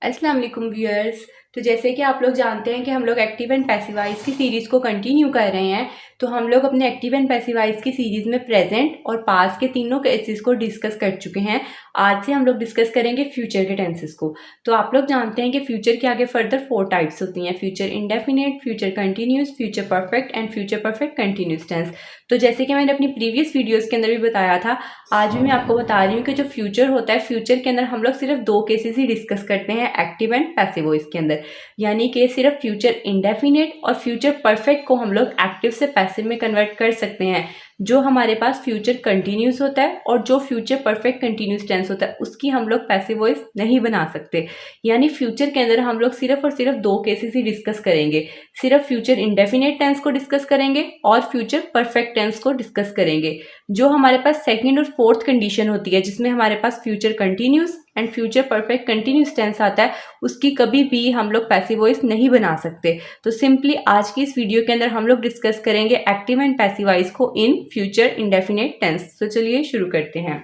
अस्सलाम वालेकुम व्यूअर्स। तो जैसे कि आप लोग जानते हैं कि हम लोग एक्टिव एंड पैसिव वॉइस की सीरीज़ को कंटिन्यू कर रहे हैं। तो हम लोग अपने एक्टिव एंड पैसिव वॉइस की सीरीज़ में प्रेजेंट और पास्ट के तीनों केसेस को डिस्कस कर चुके हैं। आज से हम लोग डिस्कस करेंगे फ्यूचर के टेंसेस को। तो आप लोग जानते हैं कि फ्यूचर के आगे फर्दर 4 टाइप्स होती हैं: future indefinite, future continuous, future perfect and future perfect continuous tense. तो जैसे कि मैंने अपनी प्रीवियस वीडियोज़ के अंदर भी बताया था, आज भी मैं आपको बता रही हूँ कि जो फ्यूचर होता है, फ्यूचर के अंदर हम लोग सिर्फ 2 केसेस ही डिस्कस करते हैं एक्टिव एंड पैसिव वॉइस के अंदर। यानी कि सिर्फ फ्यूचर इंडेफिनिट और फ्यूचर परफेक्ट को हम लोग एक्टिव से पैसिव में कन्वर्ट कर सकते हैं। जो हमारे पास फ्यूचर कंटिन्यूस होता है और जो फ्यूचर परफेक्ट कंटिन्यूस टेंस होता है, उसकी हम लोग पैसिव वॉइस नहीं बना सकते। यानी फ्यूचर के अंदर हम लोग सिर्फ और सिर्फ 2 केसेस ही डिस्कस करेंगे। सिर्फ फ्यूचर इंडेफिनिट टेंस को डिस्कस करेंगे और फ्यूचर परफेक्ट टेंस को डिस्कस करेंगे। जो हमारे पास सेकंड और फोर्थ कंडीशन होती है, जिसमें हमारे पास future continuous and future perfect continuous tense आता है, उसकी कभी भी हम लोग पैसिव वॉइस नहीं बना सकते। तो सिंपली आज की इस वीडियो के अंदर हम लोग डिस्कस करेंगे एक्टिव एंड पैसिव वॉइस को इन फ्यूचर इंडेफिनिट टेंस। तो चलिए शुरू करते हैं।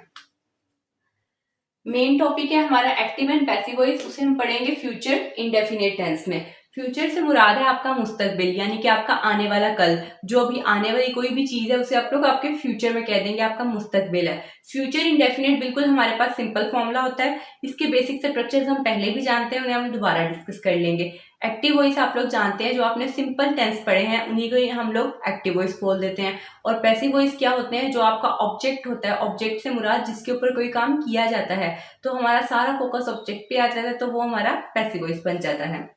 मेन टॉपिक है हमारा एक्टिव एंड पैसिव वॉइस, उसे हम पढ़ेंगे फ्यूचर इंडेफिनिट टेंस में। फ्यूचर से मुराद है आपका मुस्तकबिल, यानी कि आपका आने वाला कल। जो अभी आने वाली कोई भी चीज है उसे आप लोग आपके फ्यूचर में कह देंगे, आपका मुस्तकबिल है। फ्यूचर इंडेफिनिट बिल्कुल हमारे पास सिंपल फॉर्मूला होता है। इसके बेसिक स्ट्रक्चर्स हम पहले भी जानते हैं, उन्हें हम दोबारा डिस्कस कर लेंगे। एक्टिव वॉइस आप लोग जानते हैं, जो आपने सिंपल टेंस पढ़े हैं उन्हीं को ही हम लोग एक्टिव वॉइस बोल देते हैं। और पैसिव वॉइस क्या होते हैं? जो आपका ऑब्जेक्ट होता है, ऑब्जेक्ट से मुराद जिसके ऊपर कोई काम किया जाता है, तो हमारा सारा फोकस ऑब्जेक्ट पे आ जाता है, तो वो हमारा पैसिव वॉइस बन जाता है।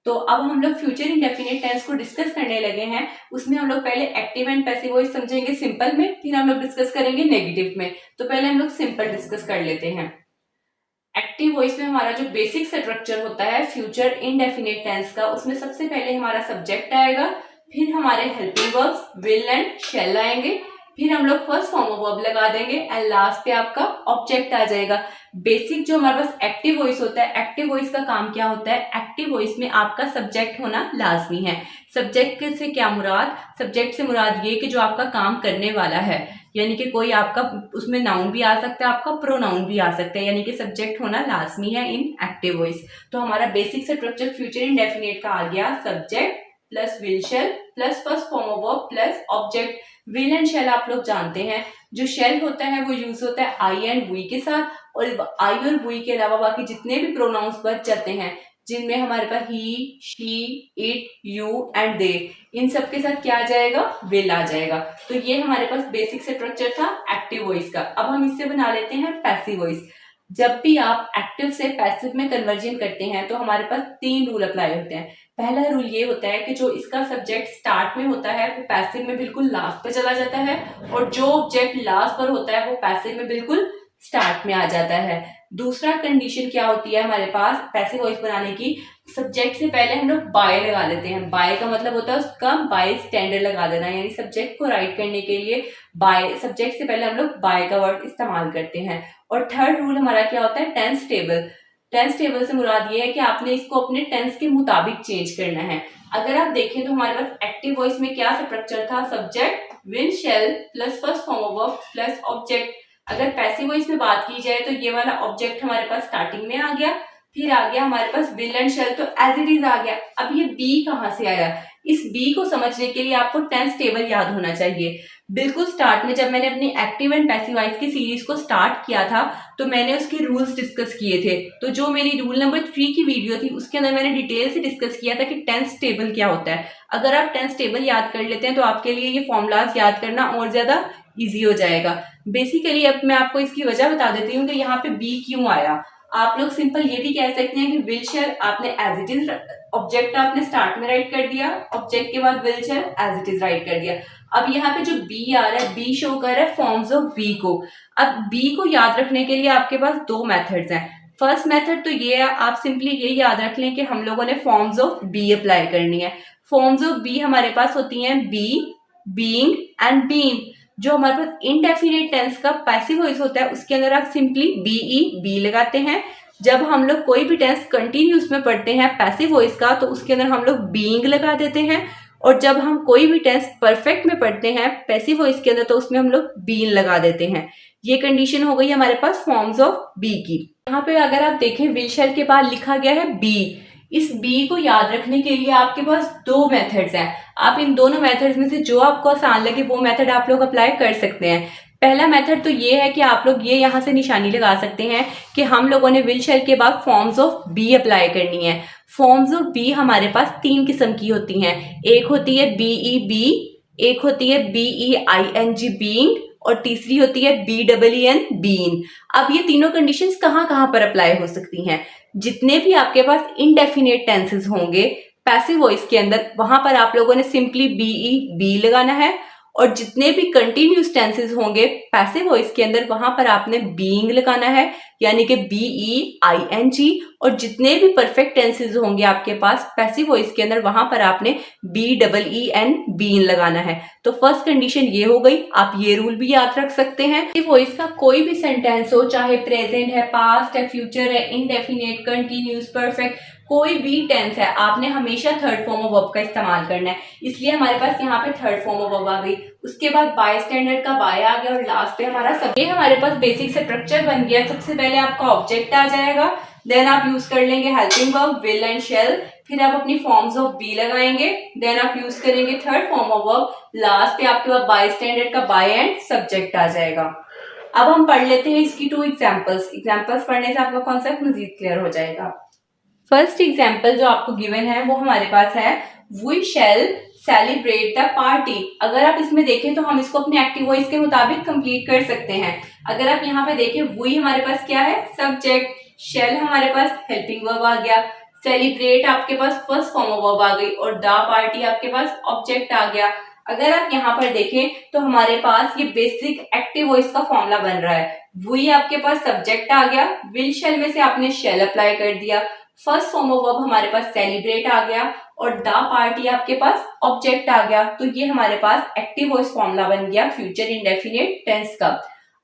तो अब हम लोग फ्यूचर इंडेफिनिट टेंस को डिस्कस करने लगे हैं। उसमें हम लोग पहले एक्टिव एंड पैसिव वॉइस समझेंगे सिंपल में, फिर हम लोग डिस्कस करेंगे नेगेटिव में। तो पहले हम लोग सिंपल डिस्कस कर लेते हैं। एक्टिव वॉइस में हमारा जो बेसिक स्ट्रक्चर होता है फ्यूचर इंडेफिनिट टेंस का, उसमें सबसे पहले हमारा सब्जेक्ट आएगा, फिर हमारे helping verbs will and shall आएंगे, फिर हम लोग फर्स्ट फॉर्म ऑफ वर्ब लगा देंगे एंड लास्ट पे आपका ऑब्जेक्ट आ जाएगा। बेसिक जो हमारे पास एक्टिव वॉइस होता है, एक्टिव वॉइस का काम क्या होता है? एक्टिव वॉइस में आपका सब्जेक्ट होना लाजमी है। सब्जेक्ट से क्या मुराद? सब्जेक्ट से मुराद ये कि जो आपका काम करने वाला है, यानी कि कोई आपका उसमें नाउन भी आ सकता है, आपका प्रोनाउन भी आ सकता है, यानी कि सब्जेक्ट होना लाजमी है इन एक्टिव वॉइस। तो हमारा बेसिक स्ट्रक्चर फ्यूचर इंडेफिनिट का आ गया, subject plus will shell plus first form of verb plus object. Will and shall आप लोग जानते हैं, जो शैल होता है वो यूज होता है आई एंड वी के साथ, और आई और वी के अलावा बाकी जितने भी प्रोनाउंस बच जाते हैं, जिनमें हमारे पास he, she, it, you and they, इन सब के साथ क्या आ जाएगा? विल आ जाएगा। तो ये हमारे पास बेसिक स्ट्रक्चर था एक्टिव वॉइस का। अब हम इससे बना लेते हैं पैसिव वॉइस। जब भी आप एक्टिव से पैसिव में कन्वर्जन करते हैं तो हमारे पास 3 रूल अप्लाई होते हैं। पहला रूल ये होता है कि जो इसका सब्जेक्ट स्टार्ट में होता है वो पैसिव में बिल्कुल लास्ट पे चला जाता है, और जो ऑब्जेक्ट लास्ट पर होता है वो पैसिव में बिल्कुल स्टार्ट में आ जाता है। दूसरा कंडीशन क्या होती है हमारे पास पैसिव वॉइस बनाने की? सब्जेक्ट से पहले हम लोग बाय लगा लेते हैं। बाय का मतलब होता है उसका बाय स्टैंडर्ड लगा देना, यानी सब्जेक्ट को राइट करने के लिए बाय, सब्जेक्ट से पहले हम लोग बाय का वर्ड इस्तेमाल करते हैं। और थर्ड रूल हमारा क्या होता है? Tense table. टेंस टेबल से मुराद ये है कि आपने इसको अपने टेंस के मुताबिक चेंज करना है। अगर आप देखें तो हमारे पास एक्टिव वॉइस में क्या स्ट्रक्चर था? Subject, will, shell plus first form of verb plus object. अगर पैसिव वॉइस में बात की जाए तो ये वाला ऑब्जेक्ट हमारे पास स्टार्टिंग में आ गया, फिर आ गया हमारे पास विल एंड शैल, तो एज इट इज आ गया। अब ये बी कहाँ से आया? इस बी को समझने के लिए आपको टेंस टेबल याद होना चाहिए। बिल्कुल स्टार्ट में जब मैंने अपनी एक्टिव एंड पैसिव वॉइस की सीरीज को स्टार्ट किया था तो मैंने उसके रूल्स डिस्कस किए थे। तो जो मेरी रूल नंबर 3 की वीडियो थी उसके अंदर मैंने डिटेल से डिस्कस किया था कि टेंस टेबल क्या होता है। अगर आप टेंस टेबल याद कर लेते हैं तो आपके लिए ये फॉर्मूलाज याद करना और ज्यादा इजी हो जाएगा। बेसिकली अब मैं आपको इसकी वजह बता देती हूँ कि यहाँ पे बी क्यों आया। आप लोग सिंपल ये भी कह सकते हैं कि विल शैल आपने एज इट इज, ऑब्जेक्ट आपने स्टार्ट में राइट कर दिया, ऑब्जेक्ट के बाद will shall as it is write कर दिया। अब यहाँ पे जो बी आ रहा है, बी शो कर रहा है फॉर्म्स ऑफ बी को। अब बी को याद रखने के लिए आपके पास 2 मेथड्स हैं। फर्स्ट मेथड तो ये है, आप सिंपली ये याद रख लें कि हम लोगों ने फॉर्म्स ऑफ बी अप्लाई करनी है। फॉर्म्स ऑफ बी हमारे पास होती हैं बी, बीइंग एंड बीन। जो हमारे पास इनडेफिनिट टेंस का पैसिव वॉइस होता है उसके अंदर आप सिंपली बी लगाते हैं। जब हम लोग कोई भी टेंस कंटिन्यूस में पढ़ते हैं पैसिव वॉइस का तो उसके अंदर हम लोग बीइंग लगा देते हैं, और जब हम कोई भी टेंस परफेक्ट में पढ़ते हैं पैसिव वॉइस के अंदर तो उसमें हम लोग बीन लगा देते हैं। ये कंडीशन हो गई हमारे पास फॉर्म्स ऑफ बी की। यहाँ पे अगर आप देखें विल शैल के बाद लिखा गया है बी। इस बी को याद रखने के लिए आपके पास दो मेथड्स हैं। आप इन दोनों मेथड्स में से जो आपको आसान लगे वो मेथड आप लोग अप्लाई कर सकते हैं। पहला मेथड तो ये है कि आप लोग ये यहाँ से निशानी लगा सकते हैं कि हम लोगों ने विल शैल के बाद फॉर्म्स ऑफ बी अप्लाई करनी है। फॉर्म्स ऑफ बी हमारे पास तीन किस्म की होती हैं। एक होती है बीई बी, एक होती है BEING बीइंग, और तीसरी होती है BEEN बीन। अब ये तीनों कंडीशंस कहाँ कहाँ पर अप्लाई हो सकती हैं? जितने भी आपके पास इनडेफिनेट टेंसेस होंगे पैसिव वॉइस के अंदर वहां पर आप लोगों ने सिंपली BE बी लगाना है, और जितने भी कंटिन्यूस टेंसेस होंगे पैसिव वॉइस के अंदर वहां पर आपने बीइंग लगाना है यानी कि BEING, और जितने भी परफेक्ट टेंसेस होंगे आपके पास पैसिव वॉइस के अंदर वहां पर आपने BEEN बीन लगाना है। तो फर्स्ट कंडीशन ये हो गई। आप ये रूल भी याद रख सकते हैं। पैसिव वॉइस का कोई भी सेंटेंस हो, चाहे प्रेजेंट है, पास्ट है, फ्यूचर है, इंडेफिनेट, कंटिन्यूस, परफेक्ट, कोई भी टेंस है, आपने हमेशा थर्ड फॉर्म ऑफ वर्ब का इस्तेमाल करना है। इसलिए हमारे पास यहाँ पे थर्ड फॉर्म ऑफ वर्ब आ गई। उसके बाद बाय स्टैंडर्ड का बाय आ गया, और लास्ट पे हमारा सब। ये हमारे पास बेसिक स्ट्रक्चर बन गया। सबसे पहले आपका ऑब्जेक्ट आ जाएगा, देन आप यूज कर लेंगे helping verb will and shall, फिर आप अपनी फॉर्म्स ऑफ बी लगाएंगे, देन आप यूज करेंगे third form of verb, last पे आपके पास बाय स्टैंडर्ड का बाय एंड सब्जेक्ट आ जाएगा। अब हम पढ़ लेते हैं इसकी टू एग्जाम्पल्स पढ़ने से आपका कॉन्सेप्ट मजीद क्लियर हो जाएगा। फर्स्ट एग्जाम्पल जो आपको गिवन है वो हमारे पास है we shall celebrate the party. अगर आप इसमें देखें तो हम इसको अपने एक्टिव वॉइस के मुताबिक कंप्लीट कर सकते हैं। अगर आप यहाँ पे देखें वी हमारे पास क्या है, सब्जेक्ट, शैल हमारे पास हेल्पिंग वर्ब आ गया, सेलिब्रेट आपके पास फर्स्ट फॉर्म ऑफ वर्ब आ गई, और द पार्टी आपके पास ऑब्जेक्ट आ गया। अगर आप यहाँ पर देखें तो हमारे पास ये बेसिक एक्टिव वॉइस का फॉर्मूला बन रहा है। वी आपके पास सब्जेक्ट आ गया, विल शैल में से आपने शैल अप्लाई कर दिया, फर्स्ट फॉर्म ऑफ वर्ब हमारे पास सेलिब्रेट आ गया, और द पार्टी आपके पास ऑब्जेक्ट आ गया। तो ये हमारे पास एक्टिव वॉइस फॉर्मूला बन गया फ्यूचर इंडेफिनिट टेंस का।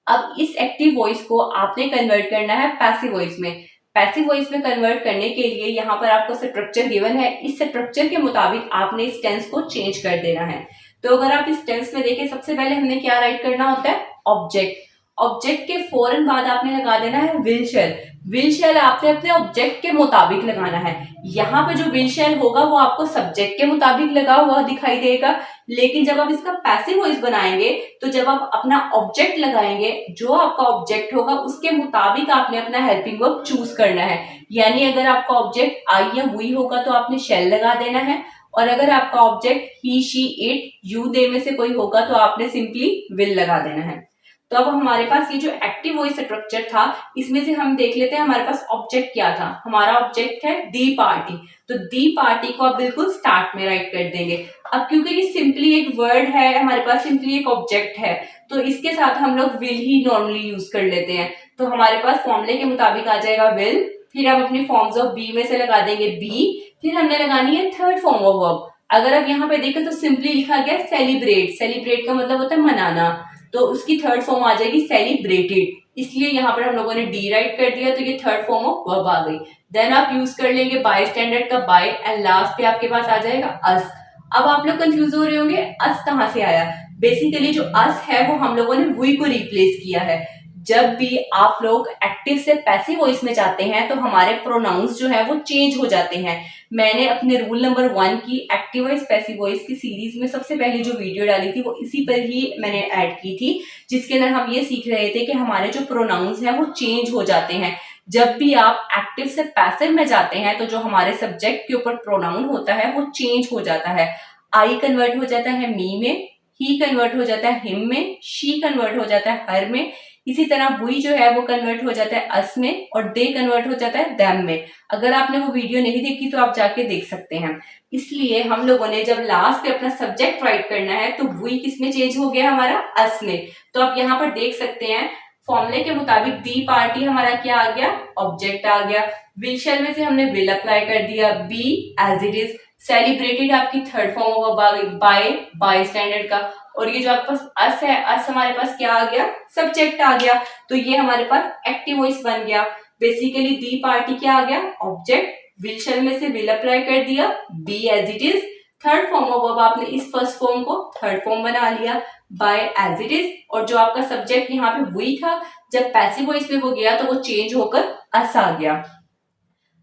अब इस एक्टिव वॉइस को आपने कन्वर्ट करना है पैसिव वॉइस में। पैसिव वॉइस में कन्वर्ट करने के लिए यहाँ पर आपको स्ट्रक्चर गिवन है, इस स्ट्रक्चर के मुताबिक आपने इस टेंस को चेंज कर देना है। तो अगर आप इस टेंस में देखें सबसे पहले हमने क्या राइट करना होता है, ऑब्जेक्ट। ऑब्जेक्ट के फौरन बाद आपने लगा देना है विल शैल। विल शैल आपने अपने ऑब्जेक्ट के मुताबिक लगाना है। यहाँ पे जो विल शैल होगा वो आपको सब्जेक्ट के मुताबिक लगा हुआ दिखाई देगा, लेकिन जब आप इसका पैसिव वॉइस बनाएंगे तो जब आप अपना ऑब्जेक्ट लगाएंगे जो आपका ऑब्जेक्ट होगा उसके मुताबिक आपने अपना हेल्पिंग वर्ब चूज करना है। यानी अगर आपका ऑब्जेक्ट आई या वी होगा तो आपने शैल लगा देना है, और अगर आपका object he, she, it, you, they में से कोई होगा तो आपने सिंपली विल लगा देना है। तो अब हमारे पास ये जो एक्टिव वॉइस स्ट्रक्चर था इसमें से हम देख लेते हैं हमारे पास ऑब्जेक्ट क्या था। हमारा ऑब्जेक्ट है दी पार्टी, तो दी पार्टी को आप बिल्कुल स्टार्ट में राइट कर देंगे। अब क्योंकि ये सिंपली एक वर्ड है, हमारे पास सिंपली एक ऑब्जेक्ट है, तो इसके साथ हम लोग विल ही नॉर्मली यूज कर लेते हैं। तो हमारे पास फॉर्मूले के मुताबिक आ जाएगा विल, फिर आप अपनी फॉर्म्स ऑफ बी में से लगा देंगे बी, फिर हमने लगानी है थर्ड फॉर्म ऑफ वर्ब। अगर आप यहाँ पे देखें तो सिंपली लिखा गया सेलिब्रेट। सेलिब्रेट का मतलब होता है मनाना, तो उसकी थर्ड फॉर्म आ जाएगी सेलिब्रेटेड, इसलिए यहाँ पर हम लोगों ने डी राइट कर दिया, तो ये थर्ड फॉर्म ऑफ वर्ब आ गई। देन आप यूज कर लेंगे बाय स्टैंडर्ड का बाय, एंड लास्ट पे आपके पास आ जाएगा अस। अब आप लोग कंफ्यूज हो रहे होंगे अस कहाँ से आया। बेसिकली जो अस है वो हम लोगों ने वी को रिप्लेस किया है। जब भी आप लोग एक्टिव से पैसिव वॉइस में जाते हैं तो हमारे प्रोनाउंस जो है वो चेंज हो जाते हैं। मैंने अपने रूल नंबर 1 की एक्टिव वॉइस पैसिव वॉइस की सीरीज में सबसे पहले जो वीडियो डाली थी वो इसी पर ही मैंने ऐड की थी, जिसके अंदर हम ये सीख रहे थे कि हमारे जो प्रोनाउंस हैं वो चेंज हो जाते हैं। जब भी आप एक्टिव से पैसिव में जाते हैं तो जो हमारे सब्जेक्ट के ऊपर प्रोनाउन होता है वो चेंज हो जाता है। आई कन्वर्ट हो जाता है मी में, ही कन्वर्ट हो जाता है हिम में, शी कन्वर्ट हो जाता है हर में, इसी तरह वी जो है वो कन्वर्ट हो जाता है अस में, और दे कन्वर्ट हो जाता है देम में। अगर आपने वो वीडियो नहीं देखी तो आप जाके देख सकते हैं। इसलिए हम लोगों ने जब लास्ट पे अपना सब्जेक्ट राइट करना है तो वी किस में चेंज हो गया, हमारा अस में। तो आप यहाँ पर देख सकते हैं फॉर्मूले के मुताबिक दी पार्टी हमारा क्या आ गया, ऑब्जेक्ट आ गया। विल शैल में से हमने विल अप्लाई कर दिया, be as it is. Celebrated आपकी थर्ड फॉर्म ऑफ आ गई बाय, बाय स्टैंडर्ड का, और ये जो आपके पास अस है, अस हमारे पास क्या आ गया, सब्जेक्ट आ गया। तो ये हमारे पास एक्टिव वॉइस बन गया। बेसिकली दी पार्टी क्या आ गया, ऑब्जेक्ट, विल शैल में से विल अप्लाई कर दिया, be as it is, third form of verb आपने इस फर्स्ट फॉर्म को थर्ड फॉर्म बना लिया बाय एज इट इज, और जो आपका सब्जेक्ट यहाँ पे वही था, जब पैसिव वॉइस में वो गया तो वो चेंज होकर अस आ गया।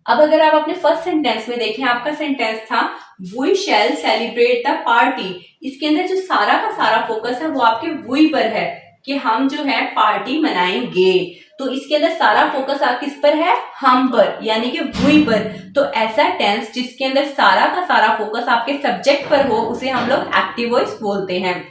अब अगर आप अपने फर्स्ट सेंटेंस में देखें, आपका सेंटेंस था we shall celebrate the party. इसके अंदर जो सारा का सारा फोकस है वो आपके वी पर है कि हम जो है पार्टी मनाएंगे। तो इसके अंदर सारा फोकस आप किस पर है, हम पर, यानी कि वी पर। तो ऐसा टेंस जिसके अंदर सारा का सारा फोकस आपके सब्जेक्ट पर हो उसे हम लोग एक्टिव वॉइस बोलते हैं।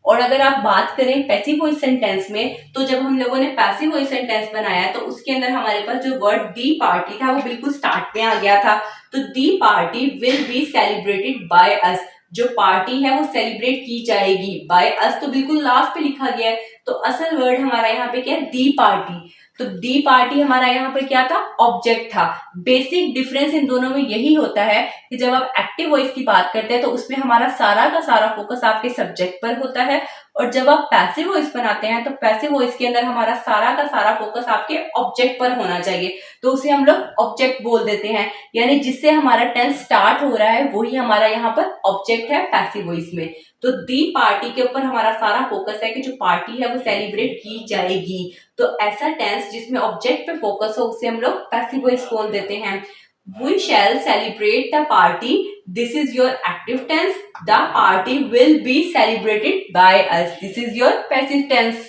और अगर आप बात करें पैसिव वॉइस सेंटेंस में, तो जब हम लोगों ने पैसिव वॉइस सेंटेंस बनाया तो उसके अंदर हमारे पास जो वर्ड दी पार्टी था वो बिल्कुल स्टार्ट में आ गया था। तो the party will be celebrated by us, जो पार्टी है वो सेलिब्रेट की जाएगी बाय अस, तो बिल्कुल लास्ट पे लिखा गया है। तो असल वर्ड हमारा यहाँ पे क्या है, दी पार्टी। तो दी पार्टी हमारा यहाँ पर क्या था, ऑब्जेक्ट था। बेसिक डिफरेंस इन दोनों में यही होता है कि जब आप एक्टिव वॉइस की बात करते हैं तो उसमें हमारा सारा का सारा फोकस आपके सब्जेक्ट पर होता है, और जब आप पैसिव वॉइस बनाते हैं तो पैसिव वॉइस के अंदर हमारा सारा का सारा फोकस आपके ऑब्जेक्ट पर होना चाहिए। तो उसे हम लोग ऑब्जेक्ट बोल देते हैं, यानी जिससे हमारा टेंस स्टार्ट हो रहा है वही हमारा यहाँ पर ऑब्जेक्ट है पैसिव वॉइस में। तो दी पार्टी के ऊपर हमारा सारा फोकस है कि जो पार्टी है वो सेलिब्रेट की जाएगी। तो ऐसा टेंस जिसमें ऑब्जेक्ट पे फोकस हो उसे हम लोग पैसिव वॉइस बोल देते हैं। We shall celebrate the party. This is your active tense. The party will be celebrated by us. This is your passive tense.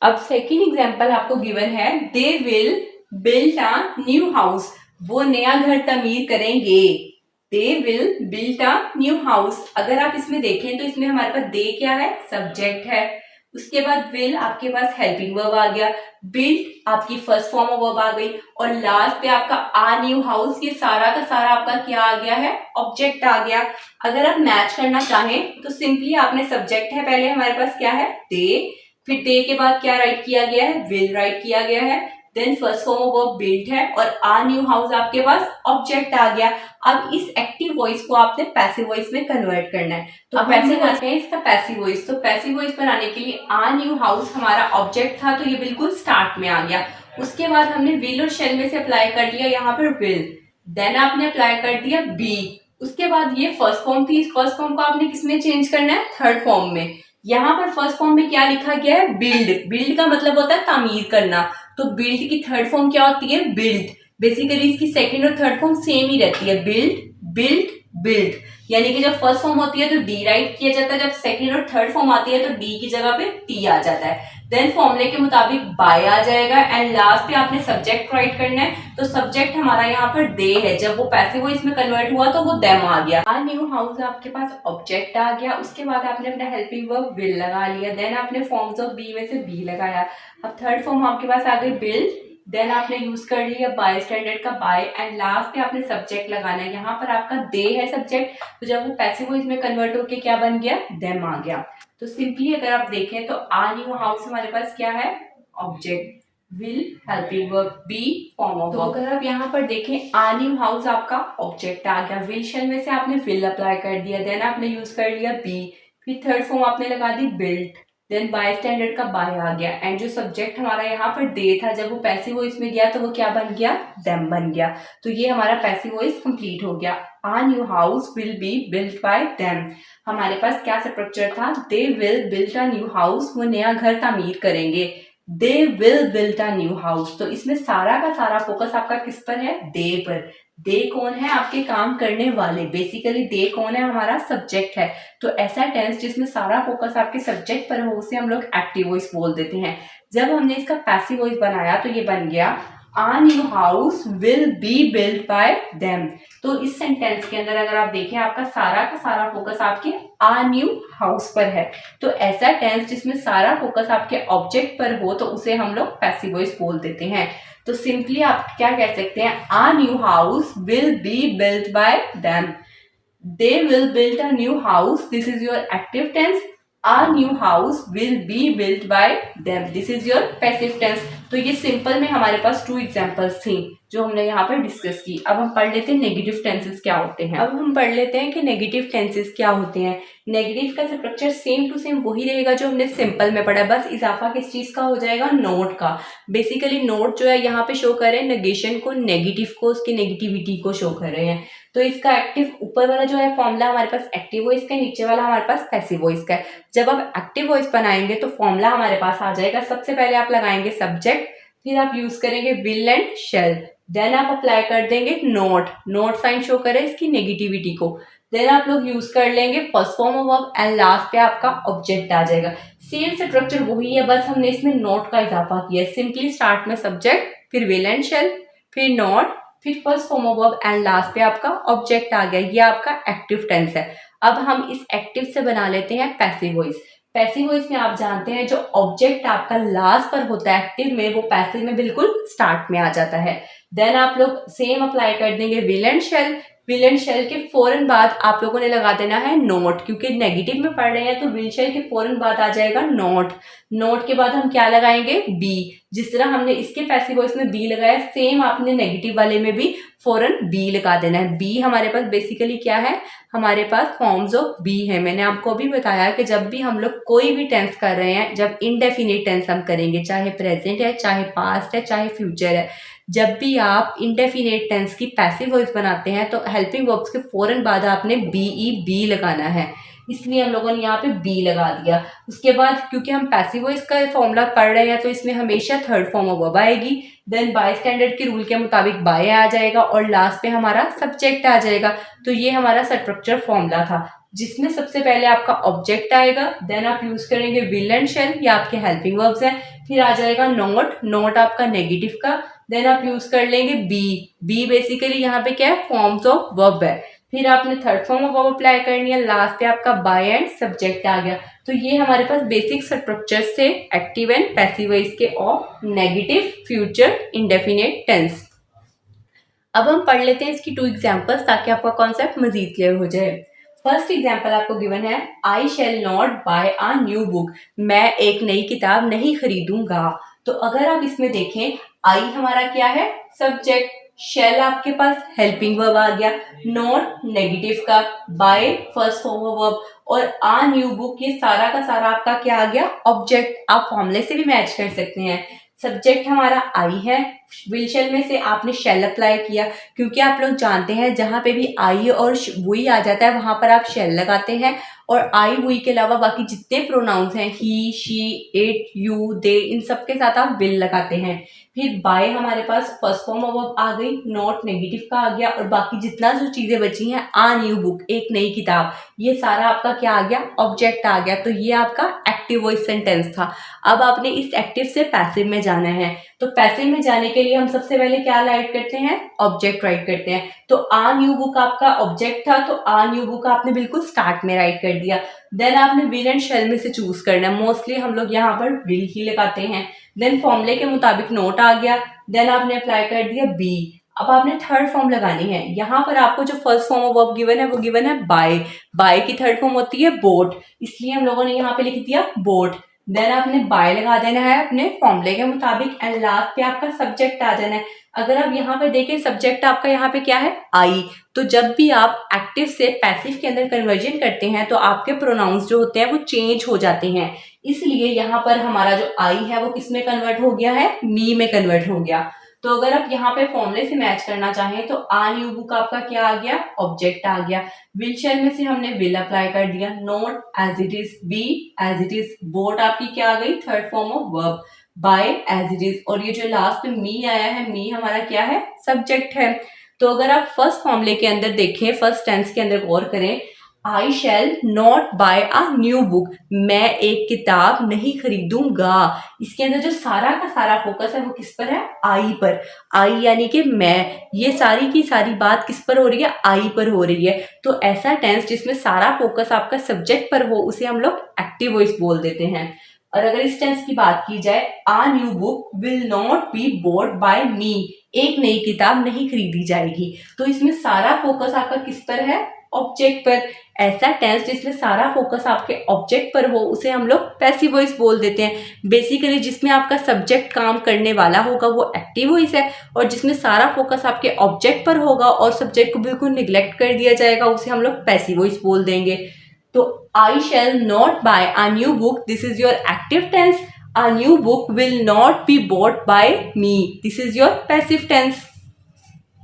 अब सेकेंड एग्जाम्पल आपको गिवन है, They will build a new house. वो नया घर तमीर करेंगे। They will build a new house. अगर आप इसमें देखें तो इसमें हमारे पास they क्या है, सब्जेक्ट है। उसके बाद विल आपके पास हेल्पिंग वर्ब आ गया, बिल्ड आपकी फर्स्ट फॉर्म ऑफ वर्ब आ गई, और लास्ट पे आपका आ न्यू हाउस, ये सारा का सारा आपका क्या आ गया है, ऑब्जेक्ट आ गया। अगर आप मैच करना चाहें तो सिंपली आपने सब्जेक्ट है पहले हमारे पास क्या है, दे, फिर दे के बाद क्या राइट किया गया है, विल राइट किया गया है, then first form of verb build है, और आ न्यू हाउस आपके पास ऑब्जेक्ट आ गया। अब इस एक्टिव वॉइस को आपने पैसिव वॉइस में कन्वर्ट करना है। तो पैसिव वॉइस है इसका पैसिव वॉइस। तो पैसिव वॉइस बनाने के लिए आ न्यू हाउस हमारा ऑब्जेक्ट था, तो ये बिल्कुल स्टार्ट में आ गया। उसके बाद हमने विल और शेल में से अप्लाई कर लिया यहाँ पर विल, देन आपने अप्लाई कर दिया बी। उसके बाद ये फर्स्ट फॉर्म थी, इस फर्स्ट फॉर्म को आपने किसमें चेंज करना है, थर्ड फॉर्म में। यहाँ पर फर्स्ट फॉर्म में क्या लिखा गया है, बिल्ड। बिल्ड का मतलब होता है तामीर करना, तो बिल्ड की थर्ड फॉर्म क्या होती है, बिल्ड। बेसिकली इसकी सेकंड और थर्ड फॉर्म सेम ही रहती है, बिल्ड, बिल्ड, बिल्ड। यानी कि जब फर्स्ट फॉर्म होती है तो डी राइट किया जाता है, जब सेकंड और थर्ड फॉर्म आती है तो डी की जगह पे टी आ जाता है। देन फॉर्मूले के मुताबिक बाय आ जाएगा, एंड लास्ट पे आपने सब्जेक्ट राइट करना है। तो सब्जेक्ट हमारा यहाँ पर दे है, जब वो पैसिव वॉइस में कन्वर्ट हुआ तो वो देम आ गया। आ न्यू हाउस आपके पास ऑब्जेक्ट आ गया। उसके बाद आपने अपना हेल्पिंग वर्ब विल लगा लिया, देन आपने फॉर्म्स ऑफ बी में से बी लगाया। अब थर्ड फॉर्म आपके पास आ गई बिल्ड, देन आपने यूज कर लिया बाय स्टैंडर्ड का बाय, एंड लास्ट पे आपने सब्जेक्ट लगाना है। यहाँ पर आपका दे है सब्जेक्ट, तो जब वो पैसिव वॉइस में कन्वर्ट होके क्या बन गया, देम आ गया। तो सिंपली अगर आप देखें तो आ न्यू हाउस हमारे पास क्या है, object, will helping verb B form of. तो अगर आप यहाँ पर देखें आ न्यू हाउस आपका ऑब्जेक्ट आ गया, विल शेल में से आपने विल अप्लाई कर दिया, देन आपने यूज कर लिया बी, फिर थर्ड फॉर्म आपने लगा दी बिल्ड, देन बाय स्टैंडर्ड का बाय आ गया, एंड जो सब्जेक्ट हमारा यहाँ पर दे था जब वो पैसिव वॉइस में गया तो वो क्या बन गया, देम बन गया। तो ये हमारा पैसिव वॉइस कंप्लीट हो गया। A new house will be built by them. हमारे पास क्या स्ट्रक्चर था, they will build a new house, वो नया घर तामीर करेंगे। They will build a new house, तो इसमें सारा का सारा फोकस आपका किस पर है, दे पर। दे कौन है, आपके काम करने वाले। बेसिकली दे कौन है, हमारा सब्जेक्ट है। तो ऐसा टेंस जिसमें सारा फोकस आपके सब्जेक्ट पर हो उसे हम लोग एक्टिव वॉइस बोल देते हैं। जब हमने इसका पैसिव वॉइस बनाया तो ये बन गया a new house will be build by them. तो इस सेंटेंस के अंदर अगर आप देखें आपका सारा का सारा फोकस आपके आ न्यू हाउस पर है। तो ऐसा टेंस जिसमें सारा फोकस आपके ऑब्जेक्ट पर हो तो उसे हम लोग पैसिव वॉइस बोल देते हैं। तो सिंपली आप क्या कह सकते हैं, a new house will be built by them. They will build a new house, this is your active tense. A new house will be built by them, this is your passive tense. तो ये simple में हमारे पास 2 examples थी जो हमने यहाँ पर discuss की। अब हम पढ़ लेते हैं नेगेटिव टेंसेस क्या होते हैं। अब हम पढ़ लेते हैं कि नेगेटिव टेंसेस क्या होते हैं। नेगेटिव का स्ट्रक्चर सेम टू सेम वही रहेगा जो हमने सिंपल में पढ़ा, बस इजाफा किस चीज का हो जाएगा, नोट का। बेसिकली नोट जो है यहाँ पे शो कर रहे हैं नेगेशन को, नेगेटिव को, उसकी नेगेटिविटी को शो कर रहे हैं। तो इसका एक्टिव ऊपर वाला जो है फॉर्मूला हमारे पास एक्टिव वॉइस का है, नीचे वाला हमारे पास पैसिव वॉइस का है। जब आप एक्टिव वॉइस बनाएंगे तो फॉर्मूला हमारे पास आ जाएगा, सबसे पहले आप लगाएंगे सब्जेक्ट, फिर आप यूज करेंगे विल एंड शेल, देन आप अप्लाई कर देंगे नोट साइन शो करे इसकी नेगेटिविटी को, देन आप लोग यूज कर लेंगे first form of verb and last पे आपका ऑब्जेक्ट आ जाएगा। सेम स्ट्रक्चर वही है, बस हमने इसमें नोट का इजाफा किया है। सिंपली स्टार्ट में सब्जेक्ट, फिर विल एंड शेल, फिर नोट, फिर first form of verb and last पे आपका ऑब्जेक्ट आ गया। ये आपका एक्टिव टेंस है। अब हम इस एक्टिव से बना लेते हैं पैसिव वॉइस। पैसिव वॉइस में आप जानते हैं जो ऑब्जेक्ट आपका लास्ट पर होता है एक्टिव में, वो पैसिव में बिल्कुल स्टार्ट में आ जाता है। देन आप लोग सेम अप्लाई कर देंगे will and shall. Will and shall के फौरन बाद आप लोगों ने लगा देना है नोट, क्योंकि नेगेटिव में पढ़ रहे हैं तो विल शेल के फौरन बाद आ जाएगा नोट के बाद हम क्या लगाएंगे बी। जिस तरह हमने इसके पैसिव वॉइस में बी लगाया, सेम आपने नेगेटिव वाले में भी फौरन बी लगा देना है। बी हमारे पास बेसिकली क्या है, हमारे पास फॉर्म्स ऑफ बी है। मैंने आपको अभी बताया कि जब भी हम लोग कोई भी टेंस कर रहे हैं, जब इनडेफिनिट टेंस हम करेंगे, चाहे प्रेजेंट है, चाहे पास्ट है, चाहे फ्यूचर है, जब भी आप इनडेफिनेट टेंस की पैसिव वॉइस बनाते हैं तो हेल्पिंग वर्ब्स के फौरन बाद आपने बी लगाना है। इसलिए हम लोगों ने यहाँ पे बी लगा दिया। उसके बाद क्योंकि हम पैसिव वॉइस का फॉर्मूला पढ़ रहे हैं तो इसमें हमेशा थर्ड फॉर्म ऑफ वर्ब आएगी। देन बाय स्टैंडर्ड के रूल के मुताबिक बाय आ जाएगा और लास्ट पे हमारा सब्जेक्ट आ जाएगा। तो ये हमारा स्ट्रक्चर फॉर्मूला था, जिसमें सबसे पहले आपका ऑब्जेक्ट आएगा, देन आप यूज करेंगे विल एंड शेल, ये आपके हेल्पिंग वर्ब्स हैं, फिर आ जाएगा नोट आपका नेगेटिव का, देन आप यूज कर लेंगे बी बेसिकली यहाँ पे क्या है, फॉर्म्स ऑफ वर्ब है, फिर आपने third form of verb apply करनी है, लास्ट पे आपका बाय एंड सब्जेक्ट आ गया। तो ये हमारे पास बेसिक स्ट्रक्चर्स थे एक्टिव एंड पैसिव वॉइस के of negative, future, indefinite tense. अब हम पढ़ लेते हैं इसकी 2 एग्जाम्पल्स ताकि आपका कॉन्सेप्ट मजीद क्लियर हो जाए। फर्स्ट एग्जाम्पल आपको गिवन है, I shall not buy a new book, मैं एक नई किताब नहीं खरीदूंगा। तो अगर आप इसमें देखें, आई हमारा क्या है, सब्जेक्ट, शेल आपके पास हेल्पिंग वर्ब आ गया, नॉट नेगेटिव का, by first form of verb, और आ न्यू बुक ये सारा का सारा आपका क्या आ गया, ऑब्जेक्ट। आप फॉर्मूले से भी मैच कर सकते हैं। सब्जेक्ट हमारा आई है, विल शेल में से आपने शेल अप्लाई किया, क्योंकि आप लोग जानते हैं जहां पे भी आई और वुई आ जाता है वहां पर आप शेल लगाते हैं, और आई वुई के अलावा बाकी जितने प्रोनाउंस हैं, ही, शी, इट, यू, दे, इन सब के साथ आप विल लगाते हैं। फिर बाय हमारे पास फर्स्ट फॉर्म ऑफ वर्ब आ गई, नॉट नेगेटिव का आ गया, और बाकी जितना जो चीजें बची हैं, आ न्यू बुक एक नई किताब, ये सारा आपका क्या आ गया, ऑब्जेक्ट आ गया। तो ये आपका एक्टिव वॉइस सेंटेंस था। अब आपने इस एक्टिव से पैसिव में जाना है, तो पैसिव में जाने के लिए हम सबसे पहले क्या राइट करते हैं, ऑब्जेक्ट राइट करते हैं। तो आ न्यू बुक आपका ऑब्जेक्ट था, तो आ न्यू बुक आपने बिल्कुल स्टार्ट में राइट कर दिया। देन आपने विल एंड शेल में से चूज करना है, मोस्टली हम लोग यहाँ पर विल ही लगाते हैं। देन फॉर्मूले के मुताबिक नोट आ गया, देन आपने अप्लाई कर दिया बी। अब आपने थर्ड फॉर्म लगानी है। यहाँ पर आपको जो first form of verb given है वो गिवन है बाय की थर्ड फॉर्म होती है बोट, इसलिए हम लोगों ने यहाँ पे लिख दिया बोट। देन आपने बाय लगा देना है अपने फॉर्मूले के मुताबिक, एंड लास्ट पे आपका सब्जेक्ट आ जाना है। अगर आप यहाँ पे देखें, सब्जेक्ट आपका यहाँ पे क्या है, आई। तो जब भी आप एक्टिव से पैसिव के अंदर कन्वर्जन करते हैं तो आपके प्रोनाउंस जो होते हैं वो चेंज हो जाते हैं, इसलिए यहाँ पर हमारा जो आई है वो किस में कन्वर्ट हो गया है, मी में कन्वर्ट हो गया। तो अगर आप यहाँ पे फॉर्मूले से मैच करना चाहें तो आ न्यू बुक आपका क्या आ गया, ऑब्जेक्ट आ गया। विल शेल में से हमने विल अप्लाई कर दिया, not as it is, be as it is, bought आपकी क्या आ गई, third form of verb, buy as it is, और ये जो लास्ट में मी आया है, मी हमारा क्या है, सब्जेक्ट है। तो अगर आप फर्स्ट फॉर्मूले के अंदर देखें, फर्स्ट टेंस के अंदर गौर करें, I shall not buy a new book, मैं एक किताब नहीं खरीदूंगा। इसके अंदर जो सारा का सारा फोकस है वो किस पर है, आई पर। आई यानी कि मैं, ये सारी की सारी बात किस पर हो रही है, आई पर हो रही है। तो ऐसा टेंस जिसमें सारा फोकस आपका सब्जेक्ट पर हो उसे हम लोग एक्टिव वॉइस बोल देते हैं। और अगर इस टेंस की बात की जाए, a new book will not be bought by me, एक नई किताब नहीं खरीदी जाएगी। तो इसमें सारा फोकस आपका किस पर है, ऑब्जेक्ट पर। ऐसा टेंस जिसमें सारा फोकस आपके ऑब्जेक्ट पर हो उसे हम लोग पैसिव वॉइस बोल देते हैं। बेसिकली जिसमें आपका सब्जेक्ट काम करने वाला होगा वो एक्टिव वॉइस है, और जिसमें सारा फोकस आपके ऑब्जेक्ट पर होगा और सब्जेक्ट को बिल्कुल निग्लेक्ट कर दिया जाएगा उसे हम लोग पैसिव वॉइस बोल देंगे। तो I shall not buy a new book, this is your active tense. A new book will not be bought by me, this is your passive tense.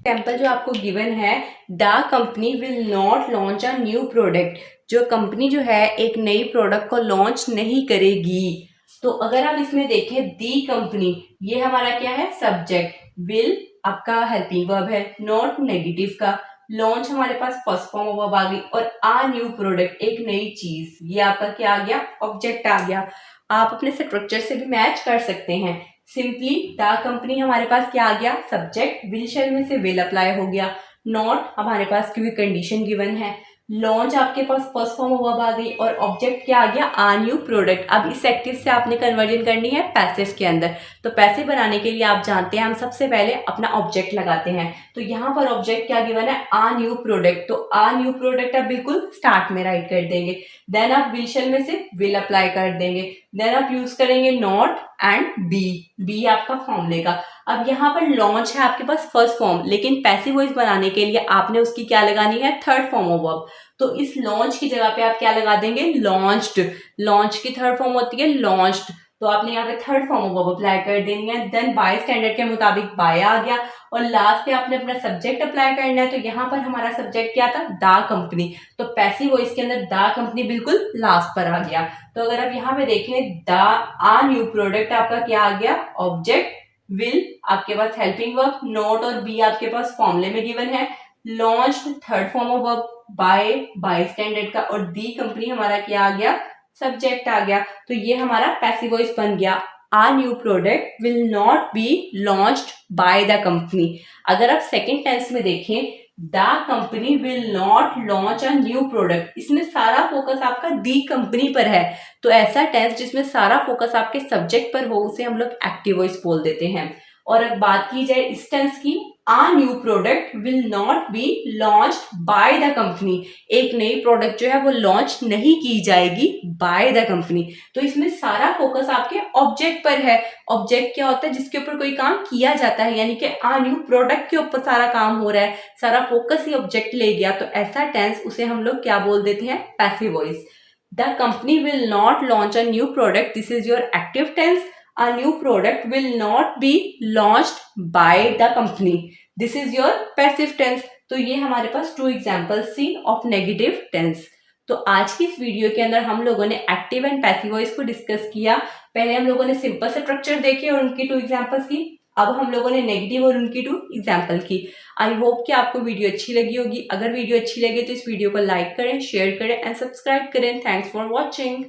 Example जो आपको गिवन है, the company will not launch a new product, जो company जो है एक नई product को launch नहीं करेगी। तो अगर आप इसमें देखें दी कंपनी, ये हमारा क्या है सब्जेक्ट, विल आपका हेल्पिंग वर्ब है, नॉट नेगेटिव का, लॉन्च हमारे पास फर्स्ट फॉर्म वर्ब आ गई, और आ न्यू प्रोडक्ट एक नई चीज, ये आपका क्या आ गया ऑब्जेक्ट आ गया। आप अपने स्ट्रक्चर से भी मैच कर सकते हैं। सिंपली द कंपनी हमारे पास क्या आ गया सब्जेक्ट, विल शेल में से विल अप्लाई हो गया, नॉट हमारे पास क्योंकि कंडीशन गिवन है, लॉन्च आपके पास फर्स्ट फॉर्म वर्ब आ गई, और ऑब्जेक्ट क्या आ गया आ न्यू प्रोडक्ट। अब इस एक्टिव से आपने कन्वर्जन करनी है पैसिव के अंदर। तो पैसिव बनाने के लिए आप जानते हैं हम सबसे पहले अपना ऑब्जेक्ट लगाते हैं। तो यहाँ पर ऑब्जेक्ट क्या गिवन है आ न्यू प्रोडक्ट, तो आ न्यू प्रोडक्ट आप बिल्कुल स्टार्ट में राइट कर देंगे। देन आप विल शेल में से विल अप्लाई कर देंगे। देन आप यूज करेंगे नॉट एंड बी आपका फॉर्म लेगा। अब यहाँ पर लॉन्च है आपके पास फर्स्ट फॉर्म, लेकिन पैसिव वॉइस बनाने के लिए आपने उसकी क्या लगानी है थर्ड फॉर्म ऑफ वर्ब। तो इस लॉन्च की जगह पे आप क्या लगा देंगे लॉन्च्ड, लॉन्च की थर्ड फॉर्म होती है लॉन्च्ड, तो आपने यहाँ पे third form of verb apply कर देनी है। देन बाय स्टैंडर्ड के मुताबिक बाय आ गया, और लास्ट पे आपने अपना सब्जेक्ट अप्लाई करना है। तो यहाँ पर हमारा सब्जेक्ट क्या था द कंपनी, तो पैसिव वॉइस के अंदर द कंपनी बिल्कुल लास्ट पर आ गया। तो अगर आप यहाँ पे देखें द आ न्यू प्रोडक्ट आपका क्या आ गया ऑब्जेक्ट, विल आपके पास हेल्पिंग वर्ब, नोट और बी आपके पास फॉर्मूले में गिवन है, launch third form of verb by standard का, और दी कंपनी हमारा क्या आ गया सब्जेक्ट आ गया। तो ये हमारा पैसिव वॉइस बन गया, a new product will not be launched by the company. अगर आप सेकेंड टेंस में देखें the company will not launch a new product, इसमें सारा फोकस आपका दी कंपनी पर है। तो ऐसा टेंस जिसमें सारा फोकस आपके सब्जेक्ट पर हो उसे हम लोग एक्टिव वॉइस बोल देते हैं। और अब बात की जाए इस टेंस की, a new product will not be launched by the company, एक नई प्रोडक्ट जो है वो लॉन्च नहीं की जाएगी बाय द कंपनी। तो इसमें सारा फोकस आपके ऑब्जेक्ट पर है। ऑब्जेक्ट क्या होता है जिसके ऊपर कोई काम किया जाता है, यानी कि आ न्यू प्रोडक्ट के ऊपर सारा काम हो रहा है, सारा फोकस ही ऑब्जेक्ट ले गया। तो ऐसा टेंस उसे हम लोग क्या बोल देते हैं passive voice. The company will not launch a new product, this is your active tense. A new product will not be launched by the company, this is your passive tense। तो ये हमारे पास two examples see of negative tense. तो आज की इस video के अंदर हम लोगों ने एक्टिव एंड पैसिव वॉइस को डिस्कस किया। पहले हम लोगों ने सिंपल स्ट्रक्चर देखे और उनकी टू एग्जाम्पल्स की, अब हम लोगों ने नेगेटिव और उनकी टू एग्जाम्पल की। आई होप कि आपको वीडियो अच्छी लगी होगी। अगर वीडियो अच्छी लगे तो इस वीडियो को लाइक करें, शेयर करें एंड सब्सक्राइब करें। Thanks for watching.